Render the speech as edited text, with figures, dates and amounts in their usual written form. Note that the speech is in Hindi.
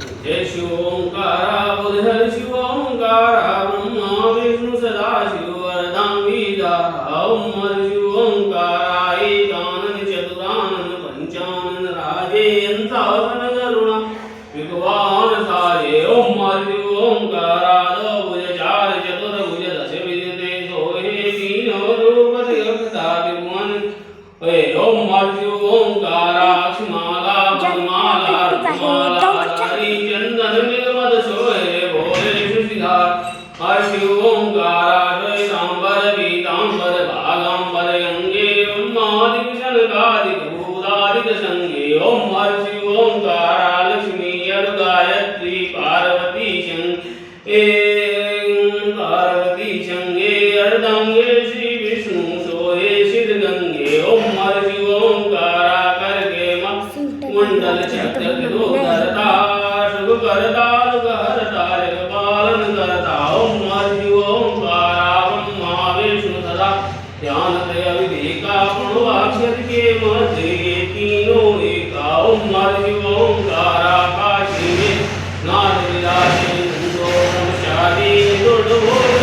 जय शिव ओंकारा बुधर शिव ओंकारा ब्रह्मा विष्णु सदा शिव वरदांगी दाता ओम हर शिव ओंकारा एकानन चतुरानन पंचानन राजे यंत्रासन करुणा विद्वान सारे ओम हर शिव ओंकारा दो भुज चार चतुर्भुज दश विजते सोहे तीनों रूप देवता विभुवन ओम हर शिव ओंकारा अक्षमाला पद्माला रूपमाला हरि चंदन निर्मद सोहे भोले सुशिधार हर शिव ओंकारा श्वेतांबर पीतांबर भागांबर गंगे ब्रह्मादिक शनकादिक भूतादिक संगे ओम हर शिव ओंकारा लक्ष्मी अरु गायत्री पार्वती शंगे अर्धांगे श्री विष्णु सोहे सिर गंगे ओम हर शिव ओंकारा करके मंडल चक्र दो करता शुभ करता दुख हरता जग पालन करता ओम हर शिव ओंकारा ब्रह्मा विष्णु सदा ध्यान दया विवेका प्रणवाक्षर के मध्य ये तीनों एका ओम हर शिव ओंकारा काशी में नाथ विलासे नंदो नमशादी दुर्लभो